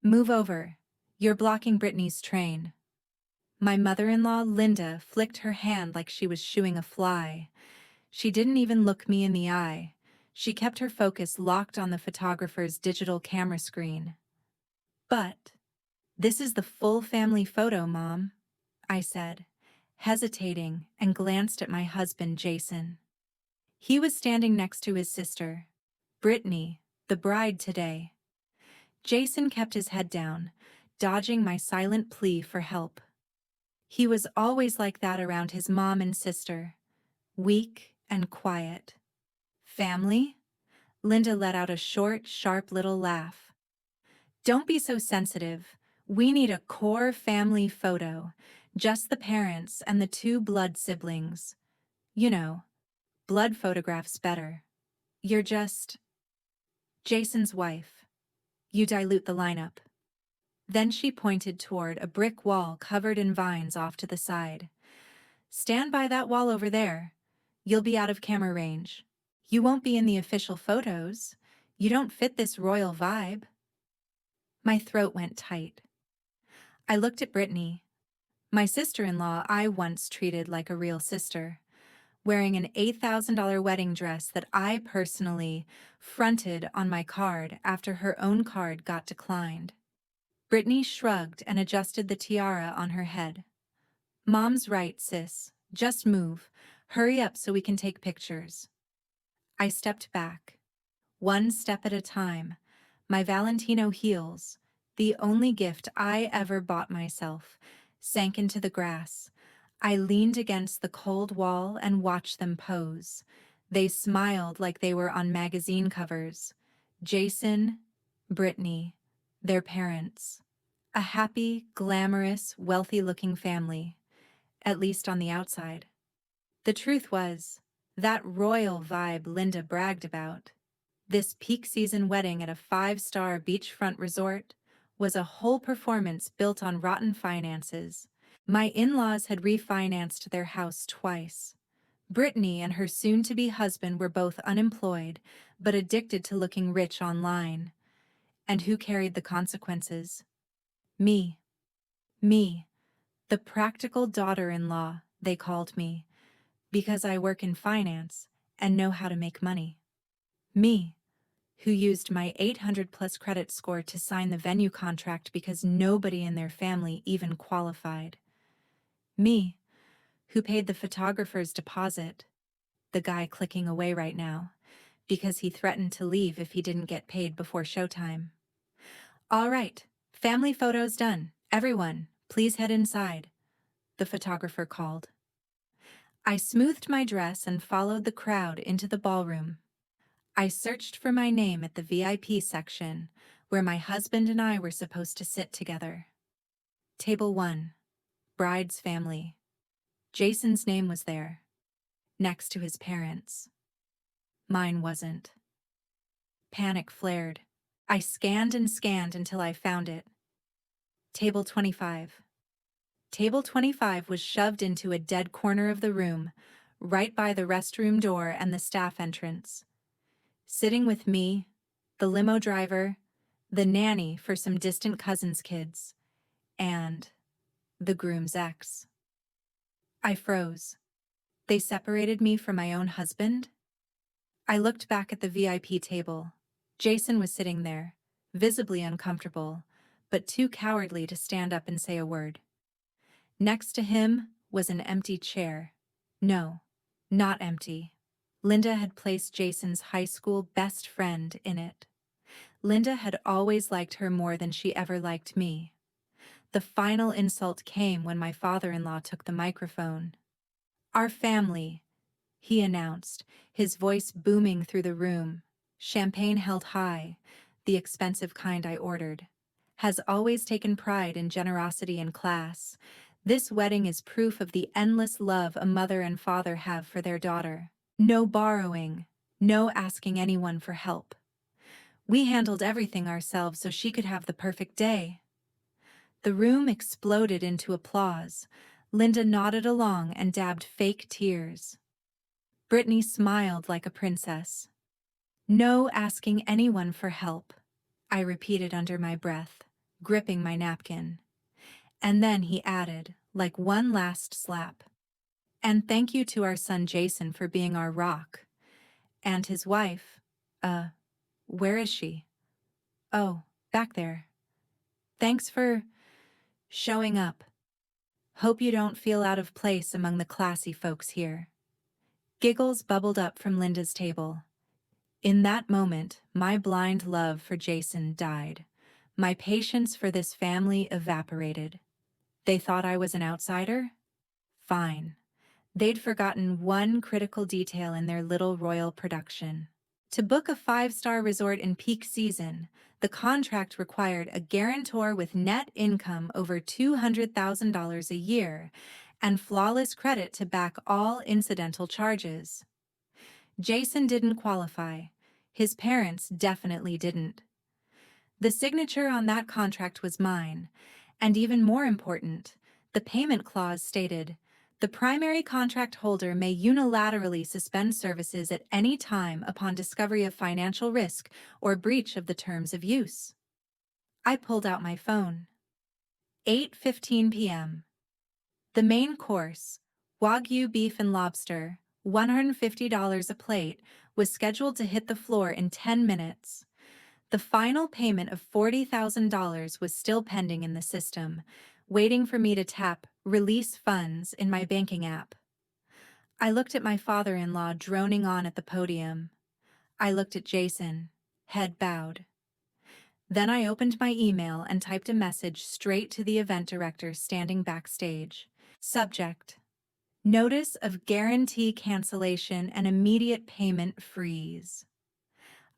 Move over. You're blocking Brittany's train. My mother-in-law, Linda, flicked her hand like she was shooing a fly. She didn't even look me in the eye. She kept her focus locked on the photographer's digital camera screen. But this is the full family photo, Mom, I said, hesitating, and glanced at my husband, Jason. He was standing next to his sister, Brittany, the bride today. Jason kept his head down, dodging my silent plea for help. He was always like that around his mom and sister, weak and quiet. Family? Linda let out a short, sharp little laugh. Don't be so sensitive. We need a core family photo, just the parents and the two blood siblings. You know, blood photographs better. You're just Jason's wife. You dilute the lineup. Then she pointed toward a brick wall covered in vines off to the side. Stand by that wall over there. You'll be out of camera range. You won't be in the official photos. You don't fit this royal vibe. My throat went tight. I looked at Brittany, my sister-in-law I once treated like a real sister, wearing an $8,000 wedding dress that I personally fronted on my card after her own card got declined. Brittany shrugged and adjusted the tiara on her head. Mom's right, sis. Just move. Hurry up so we can take pictures. I stepped back. One step at a time. My Valentino heels, the only gift I ever bought myself, sank into the grass. I leaned against the cold wall and watched them pose. They smiled like they were on magazine covers. Jason, Brittany, their parents. A happy, glamorous, wealthy-looking family, at least on the outside. The truth was, that royal vibe Linda bragged about, this peak season wedding at a 5-star beachfront resort, was a whole performance built on rotten finances. My in-laws had refinanced their house twice. Brittany and her soon-to-be husband were both unemployed, but addicted to looking rich online. And who carried the consequences? Me. Me. The practical daughter-in-law, they called me, because I work in finance and know how to make money. Me, who used my 800-plus credit score to sign the venue contract because nobody in their family even qualified. Me, who paid the photographer's deposit, the guy clicking away right now, because he threatened to leave if he didn't get paid before showtime. All right, family photos done. Everyone, please head inside, the photographer called. I smoothed my dress and followed the crowd into the ballroom. I searched for my name at the VIP section, where my husband and I were supposed to sit together. Table 1, bride's family. Jason's name was there, next to his parents. Mine wasn't. Panic flared. I scanned and scanned until I found it. Table 25. Table 25 was shoved into a dead corner of the room, right by the restroom door and the staff entrance. Sitting with me, the limo driver, the nanny for some distant cousin's kids, and the groom's ex. I froze. They separated me from my own husband? I looked back at the VIP table. Jason was sitting there, visibly uncomfortable, but too cowardly to stand up and say a word. Next to him was an empty chair. No, not empty. Linda had placed Jason's high school best friend in it. Linda had always liked her more than she ever liked me. The final insult came when my father-in-law took the microphone. Our family, he announced, his voice booming through the room, champagne held high, the expensive kind I ordered, has always taken pride in generosity and class. This wedding is proof of the endless love a mother and father have for their daughter. No borrowing, no asking anyone for help. We handled everything ourselves so she could have the perfect day. The room exploded into applause. Linda nodded along and dabbed fake tears. Brittany smiled like a princess. No asking anyone for help, I repeated under my breath. gripping my napkin. And then he added, like one last slap, "And thank you to our son Jason for being our rock. And his wife, uh, where is she? Oh, back there. Thanks for showing up. Hope you don't feel out of place among the classy folks here." Giggles bubbled up from Linda's table. In that moment, my blind love for Jason died. My patience for this family evaporated. They thought I was an outsider? Fine. They'd forgotten one critical detail in their little royal production. To book a five-star resort in peak season, the contract required a guarantor with net income over $200,000 a year and flawless credit to back all incidental charges. Jason didn't qualify. His parents definitely didn't. The signature on that contract was mine, and even more important, the payment clause stated, "The primary contract holder may unilaterally suspend services at any time upon discovery of financial risk or breach of the terms of use." I pulled out my phone. 8:15 p.m. The main course, Wagyu beef and lobster, $150 a plate, was scheduled to hit the floor in 10 minutes. The final payment of $40,000 was still pending in the system, waiting for me to tap "Release Funds" in my banking app. I looked at my father-in-law droning on at the podium. I looked at Jason, head bowed. Then I opened my email and typed a message straight to the event director standing backstage. Subject: Notice of guarantee cancellation and immediate payment freeze.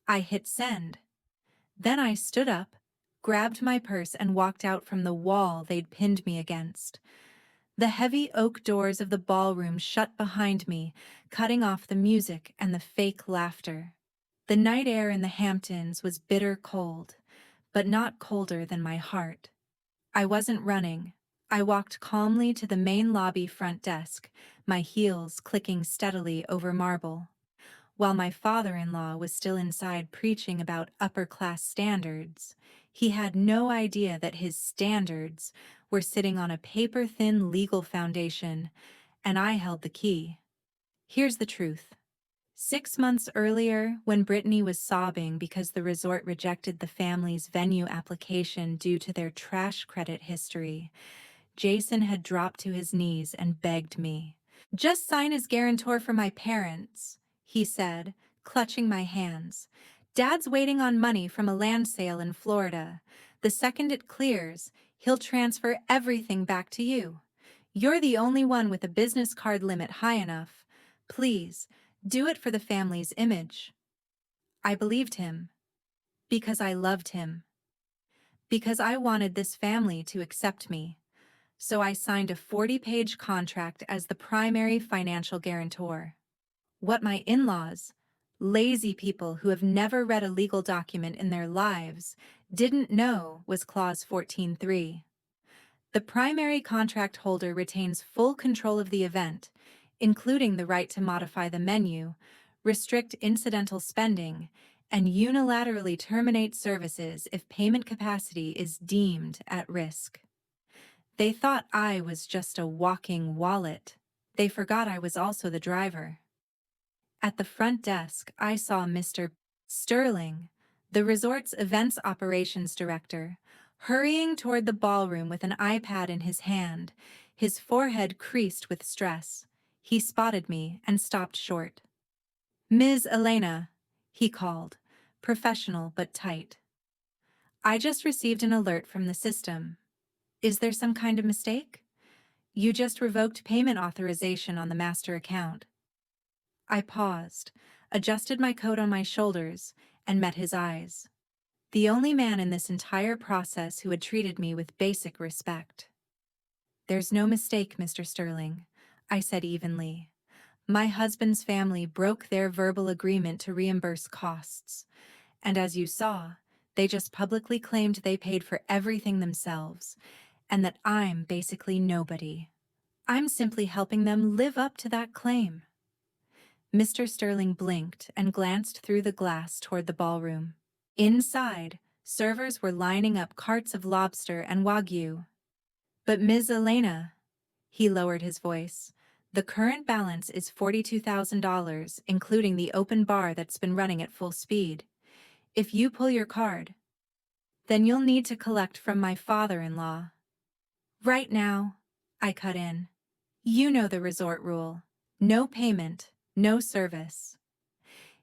I hit send. Then I stood up, grabbed my purse, and walked out from the wall they'd pinned me against. The heavy oak doors of the ballroom shut behind me, cutting off the music and the fake laughter. The night air in the Hamptons was bitter cold, but not colder than my heart. I wasn't running. I walked calmly to the main lobby front desk, my heels clicking steadily over marble. While my father-in-law was still inside preaching about upper-class standards, he had no idea that his standards were sitting on a paper-thin legal foundation, and I held the key. Here's the truth. 6 months earlier, when Brittany was sobbing because the resort rejected the family's venue application due to their trash credit history, Jason had dropped to his knees and begged me. "Just sign as guarantor for my parents," he said, clutching my hands. "Dad's waiting on money from a land sale in Florida. The second it clears, he'll transfer everything back to you. You're the only one with a business card limit high enough. Please, do it for the family's image." I believed him. Because I loved him. Because I wanted this family to accept me. So I signed a 40-page contract as the primary financial guarantor. What my in-laws, lazy people who have never read a legal document in their lives, didn't know was Clause 14.3. The primary contract holder retains full control of the event, including the right to modify the menu, restrict incidental spending, and unilaterally terminate services if payment capacity is deemed at risk. They thought I was just a walking wallet. They forgot I was also the driver. At the front desk, I saw Mr. Sterling, the resort's events operations director, hurrying toward the ballroom with an iPad in his hand, his forehead creased with stress. He spotted me and stopped short. "Ms. Elena," he called, professional but tight. "I just received an alert from the system. Is there some kind of mistake? You just revoked payment authorization on the master account." I paused, adjusted my coat on my shoulders, and met his eyes. The only man in this entire process who had treated me with basic respect. "There's no mistake, Mr. Sterling," I said evenly. "My husband's family broke their verbal agreement to reimburse costs, and as you saw, they just publicly claimed they paid for everything themselves, and that I'm basically nobody. I'm simply helping them live up to that claim." Mr. Sterling blinked and glanced through the glass toward the ballroom. Inside, Servers were lining up carts of lobster and wagyu. But Ms. Elena, he lowered his voice, the current balance is $42,000, including the open bar that's been running at full speed. If you pull your card, then you'll need to collect from my father-in-law. Right now, I cut in. You know the resort rule. No payment, no service.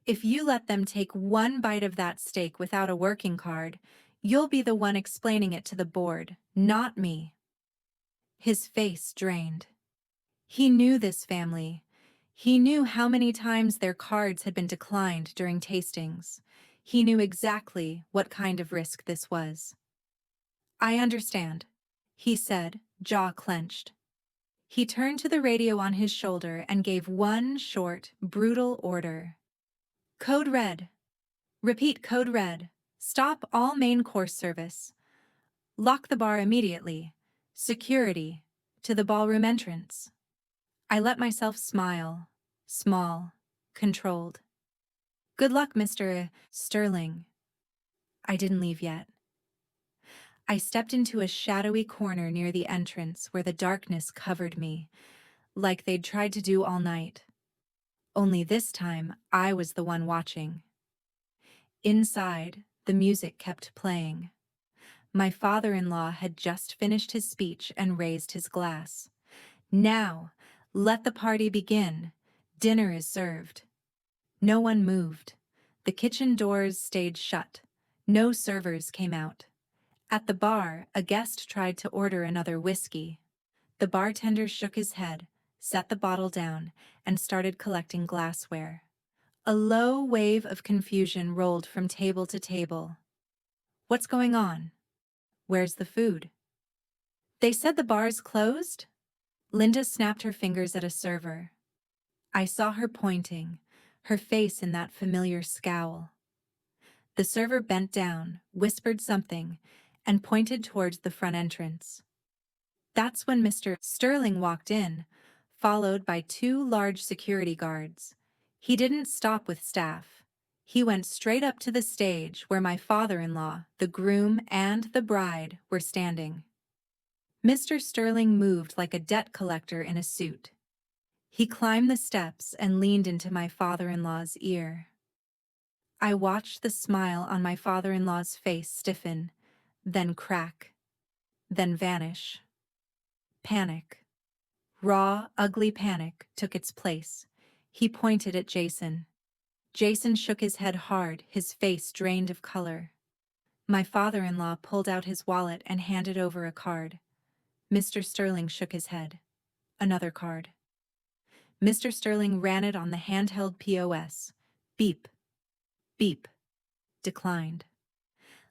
If you let them take one bite of that steak without a working card, you'll be the one explaining it to the board, not me. His face drained. He knew this family. He knew how many times their cards had been declined during tastings. He knew exactly what kind of risk this was. I understand, he said, jaw clenched. He turned to the radio on his shoulder and gave one short, brutal order. Code red. Repeat code red. Stop all main course service. Lock the bar immediately. Security. To the ballroom entrance. I let myself smile. Small. Controlled. Good luck, Mr. Sterling. I didn't leave yet. I stepped into a shadowy corner near the entrance where the darkness covered me, like they'd tried to do all night. Only this time, I was the one watching. Inside, the music kept playing. My father-in-law had just finished his speech and raised his glass. Now, let the party begin. Dinner is served. No one moved. The kitchen doors stayed shut. No servers came out. At the bar, a guest tried to order another whiskey. The bartender shook his head, set the bottle down, and started collecting glassware. A low wave of confusion rolled from table to table. What's going on? Where's the food? They said the bar's closed? Linda snapped her fingers at a server. I saw her pointing, her face in that familiar scowl. The server bent down, whispered something, and pointed towards the front entrance. That's when Mr. Sterling walked in, followed by two large security guards. He didn't stop with staff. He went straight up to the stage where my father-in-law, the groom, and the bride were standing. Mr. Sterling moved like a debt collector in a suit. He climbed the steps and leaned into my father-in-law's ear. I watched the smile on my father-in-law's face stiffen, then crack, then vanish. Panic. Raw, ugly panic took its place. He pointed at Jason. Jason shook his head hard, his face drained of color. My father-in-law pulled out his wallet and handed over a card. Mr. Sterling shook his head. Another card. Mr. Sterling ran it on the handheld POS. Beep. Beep. Declined.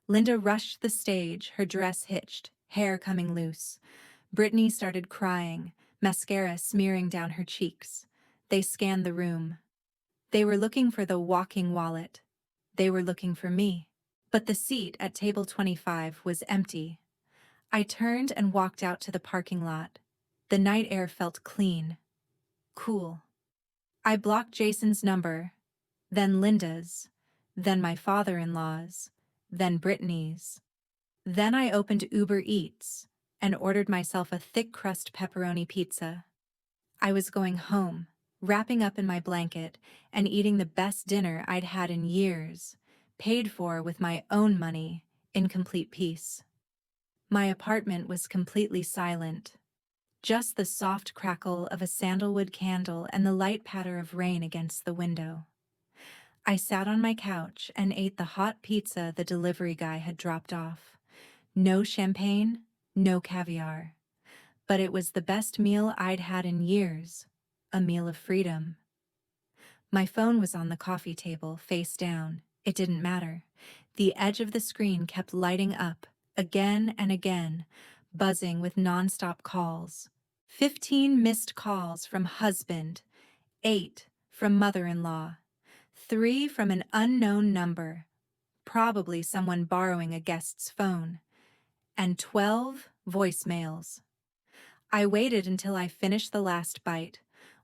Linda rushed the stage, her dress hitched, hair coming loose. Brittany started crying, mascara smearing down her cheeks. They scanned the room. They were looking for the walking wallet. They were looking for me. But the seat at table 25 was empty. I turned and walked out to the parking lot. The night air felt clean. Cool. I blocked Jason's number, then Linda's, then my father-in-law's, then Brittany's. Then I opened Uber Eats and ordered myself a thick-crust pepperoni pizza. I was going home, wrapping up in my blanket and eating the best dinner I'd had in years, paid for with my own money, in complete peace. My apartment was completely silent. Just the soft crackle of a sandalwood candle and the light patter of rain against the window. I sat on my couch and ate the hot pizza the delivery guy had dropped off. No champagne, no caviar. But it was the best meal I'd had in years. A meal of freedom. My phone was on the coffee table, face down. It didn't matter. The edge of the screen kept lighting up, again and again, buzzing with non-stop calls. 15 missed calls from husband, 8 from mother-in-law, 3 from an unknown number, probably someone borrowing a guest's phone, and 12 voicemails. I waited until I finished the last bite,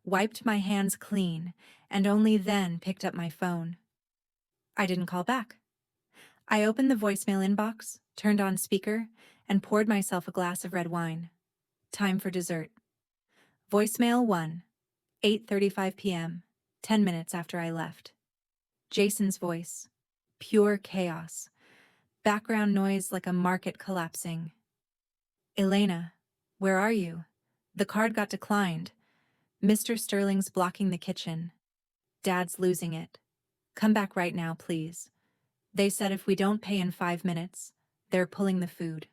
wiped my hands clean, and only then picked up my phone. I didn't call back. I opened the voicemail inbox, turned on speaker, and poured myself a glass of red wine. Time for dessert. Voicemail 1, 8:35 p.m., 10 minutes after I left. Jason's voice. Pure chaos. Background noise like a market collapsing. Elena, where are you? The card got declined. Mr. Sterling's blocking the kitchen. Dad's losing it. Come back right now, please. They said if we don't pay in 5 minutes, they're pulling the food.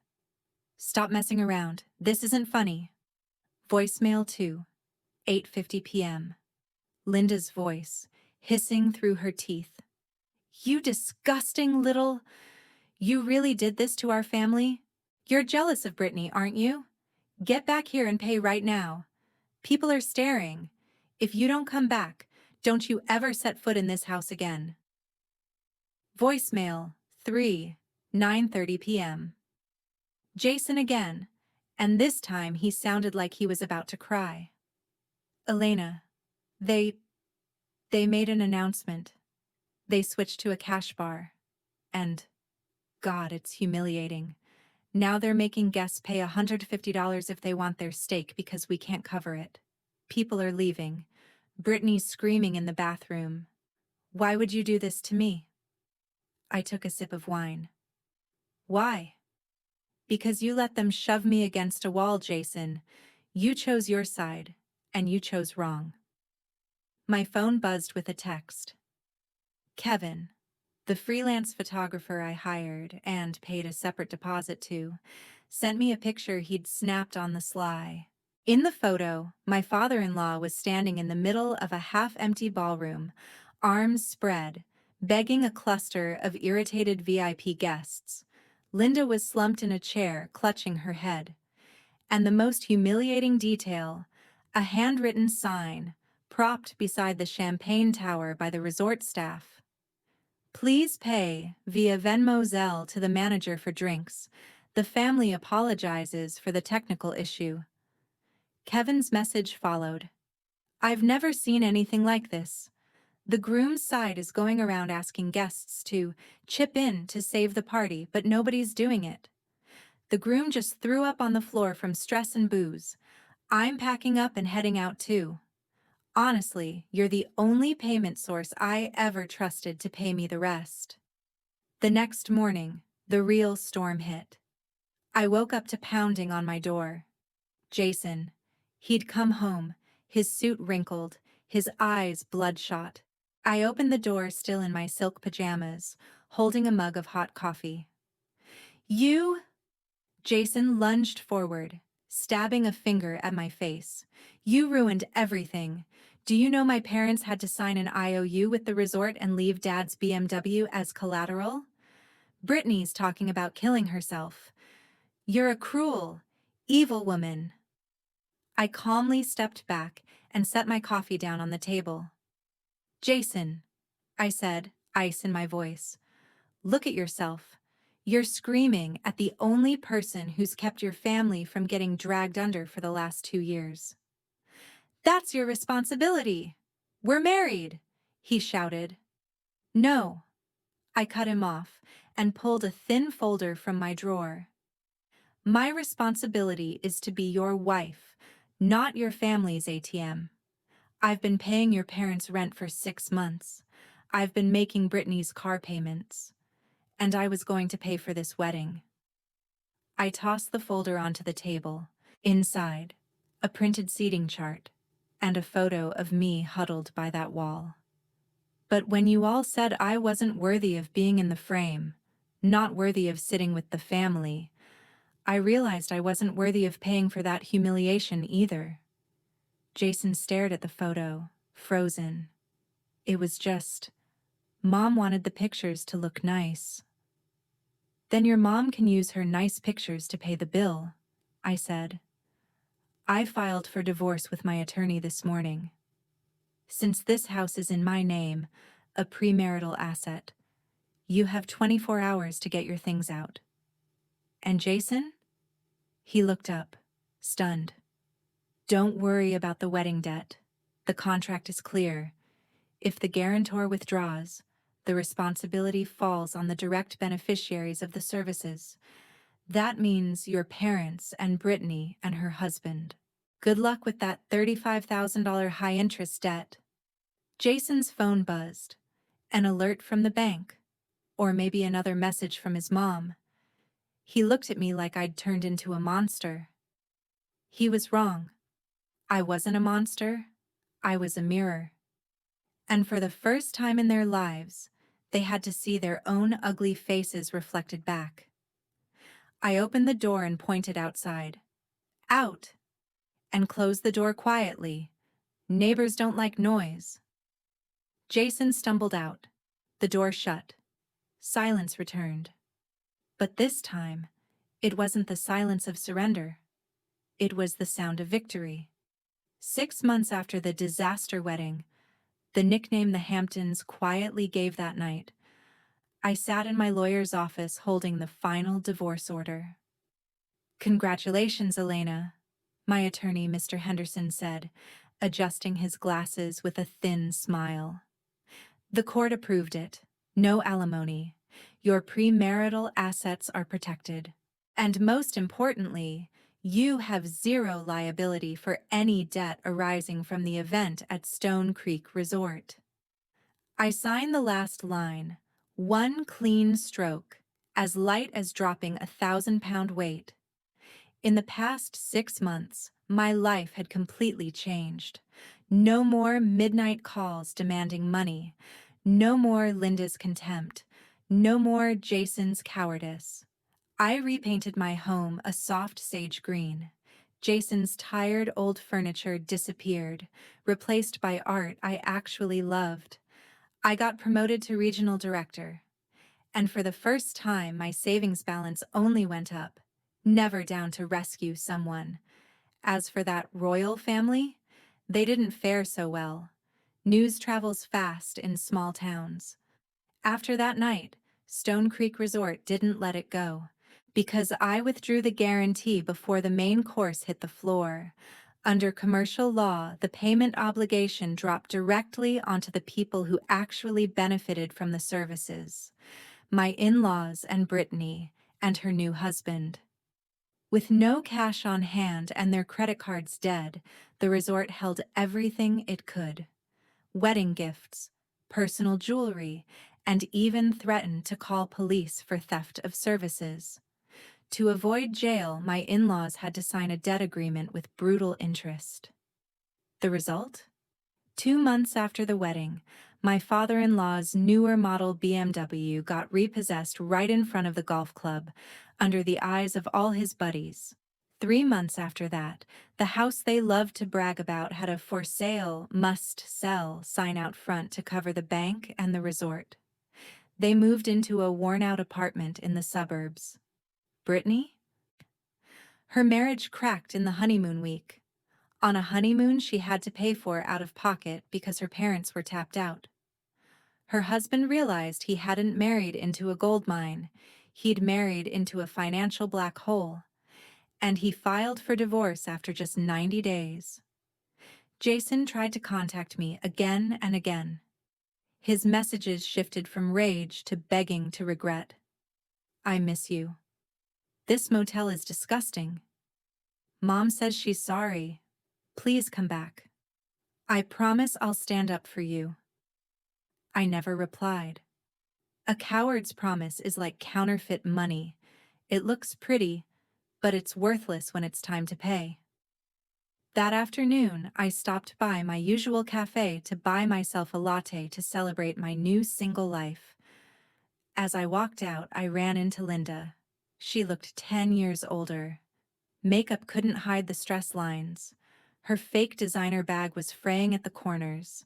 Stop messing around. This isn't funny. Voicemail 2, 8:50 p.m. Linda's voice, hissing through her teeth. You disgusting little... You really did this to our family? You're jealous of Brittany, aren't you? Get back here and pay right now. People are staring. If you don't come back, don't you ever set foot in this house again. Voicemail 3, 9:30 p.m. Jason again, and this time he sounded like he was about to cry. Elena, they made an announcement. They switched to a cash bar. And, God, it's humiliating. Now they're making guests pay $150 if they want their steak because we can't cover it. People are leaving. Brittany's screaming in the bathroom. Why would you do this to me? I took a sip of wine. Why? Because you let them shove me against a wall, Jason. You chose your side, and you chose wrong. My phone buzzed with a text. Kevin, the freelance photographer I hired and paid a separate deposit to, sent me a picture he'd snapped on the sly. In the photo, my father-in-law was standing in the middle of a half-empty ballroom, arms spread, begging a cluster of irritated VIP guests. Linda was slumped in a chair, clutching her head. And the most humiliating detail, a handwritten sign, propped beside the champagne tower by the resort staff. Please pay via Venmo Zelle to the manager for drinks. The family apologizes for the technical issue. Kevin's message followed. I've never seen anything like this. The groom's side is going around asking guests to chip in to save the party, but nobody's doing it. The groom just threw up on the floor from stress and booze. I'm packing up and heading out too. Honestly, you're the only payment source I ever trusted to pay me the rest. The next morning, the real storm hit. I woke up to pounding on my door. Jason. He'd come home, his suit wrinkled, his eyes bloodshot. I opened the door still in my silk pajamas, holding a mug of hot coffee. You? Jason lunged forward, stabbing a finger at my face. You ruined everything. Do you know my parents had to sign an IOU with the resort and leave Dad's BMW as collateral? Brittany's talking about killing herself. You're a cruel, evil woman. I calmly stepped back and set my coffee down on the table. Jason, I said, ice in my voice. Look at yourself. You're screaming at the only person who's kept your family from getting dragged under for the last 2 years. That's your responsibility. We're married, he shouted. No. I cut him off and pulled a thin folder from my drawer. My responsibility is to be your wife, not your family's ATM. I've been paying your parents' rent for 6 months. I've been making Brittany's car payments. And I was going to pay for this wedding. I tossed the folder onto the table. Inside, a printed seating chart, and a photo of me huddled by that wall. But when you all said I wasn't worthy of being in the frame, not worthy of sitting with the family, I realized I wasn't worthy of paying for that humiliation either. Jason stared at the photo, frozen. It was just, Mom wanted the pictures to look nice. Then your mom can use her nice pictures to pay the bill, I said. I filed for divorce with my attorney this morning. Since this house is in my name, a premarital asset, you have 24 hours to get your things out. And Jason? He looked up, stunned. Don't worry about the wedding debt. The contract is clear. If the guarantor withdraws, The responsibility falls on the direct beneficiaries of the services. That means your parents and Brittany and her husband. Good luck with that $35,000 high-interest debt. Jason's phone buzzed. An alert from the bank. Or maybe another message from his mom. He looked at me like I'd turned into a monster. He was wrong. I wasn't a monster. I was a mirror. And for the first time in their lives, they had to see their own ugly faces reflected back. I opened the door and pointed outside. Out! And closed the door quietly. Neighbors don't like noise. Jason stumbled out. The door shut. Silence returned. But this time, it wasn't the silence of surrender. It was the sound of victory. 6 months after the disaster wedding, the nickname the Hamptons quietly gave that night, I sat in my lawyer's office holding the final divorce order. "Congratulations, Elena," my attorney, Mr. Henderson, said, adjusting his glasses with a thin smile. "The court approved it. No alimony. Your premarital assets are protected. And most importantly, you have zero liability for any debt arising from the event at Stone Creek Resort." I signed the last line, one clean stroke, as light as dropping a 1,000-pound weight. In the past 6 months, my life had completely changed. No more midnight calls demanding money. No more Linda's contempt. No more Jason's cowardice. I repainted my home a soft sage green. Jason's tired old furniture disappeared, replaced by art I actually loved. I got promoted to regional director. And for the first time, my savings balance only went up, never down to rescue someone. As for that royal family, they didn't fare so well. News travels fast in small towns. After that night, Stone Creek Resort didn't let it go, because I withdrew the guarantee before the main course hit the floor. Under commercial law, the payment obligation dropped directly onto the people who actually benefited from the services. My in-laws and Brittany, and her new husband. With no cash on hand and their credit cards dead, the resort held everything it could. Wedding gifts, personal jewelry, and even threatened to call police for theft of services. To avoid jail, my in-laws had to sign a debt agreement with brutal interest. The result? 2 months after the wedding, my father-in-law's newer model BMW got repossessed right in front of the golf club, under the eyes of all his buddies. 3 months after that, the house they loved to brag about had a "for sale, must sell" sign out front to cover the bank and the resort. They moved into a worn-out apartment in the suburbs. Brittany? Her marriage cracked in the honeymoon week. On a honeymoon she had to pay for out of pocket because her parents were tapped out. Her husband realized he hadn't married into a gold mine. He'd married into a financial black hole. And he filed for divorce after just 90 days. Jason tried to contact me again and again. His messages shifted from rage to begging to regret. "I miss you. This motel is disgusting. Mom says she's sorry. Please come back. I promise I'll stand up for you." I never replied. A coward's promise is like counterfeit money. It looks pretty, but it's worthless when it's time to pay. That afternoon, I stopped by my usual cafe to buy myself a latte to celebrate my new single life. As I walked out, I ran into Linda. She looked 10 years older. Makeup couldn't hide the stress lines. Her fake designer bag was fraying at the corners.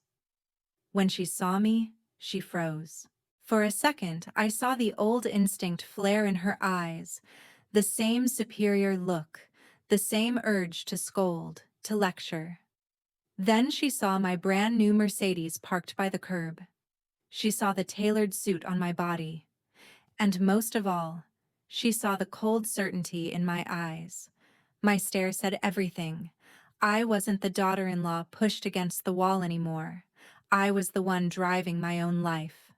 When she saw me, she froze. For a second, I saw the old instinct flare in her eyes, the same superior look, the same urge to scold, to lecture. Then she saw my brand new Mercedes parked by the curb. She saw the tailored suit on my body. And most of all, she saw the cold certainty in my eyes. My stare said everything. I wasn't the daughter-in-law pushed against the wall anymore. I was the one driving my own life.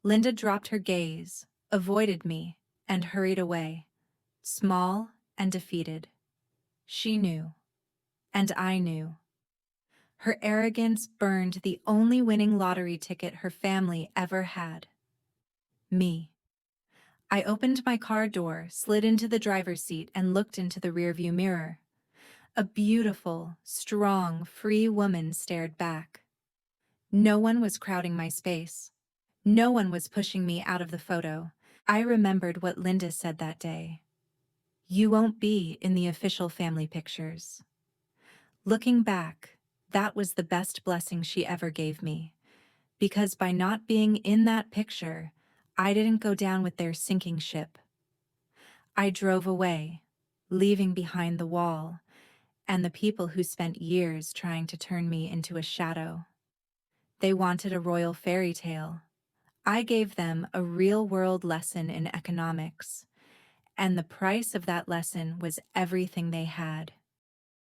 Linda dropped her gaze, avoided me, and hurried away, small and defeated. She knew, and I knew. Her arrogance burned the only winning lottery ticket her family ever had. Me. I opened my car door, slid into the driver's seat, and looked into the rearview mirror. A beautiful, strong, free woman stared back. No one was crowding my space. No one was pushing me out of the photo. I remembered what Linda said that day. You won't be in the official family pictures. Looking back, that was the best blessing she ever gave me, because by not being in that picture, I didn't go down with their sinking ship. I drove away, leaving behind the wall and the people who spent years trying to turn me into a shadow. They wanted a royal fairy tale. I gave them a real-world lesson in economics, and the price of that lesson was everything they had.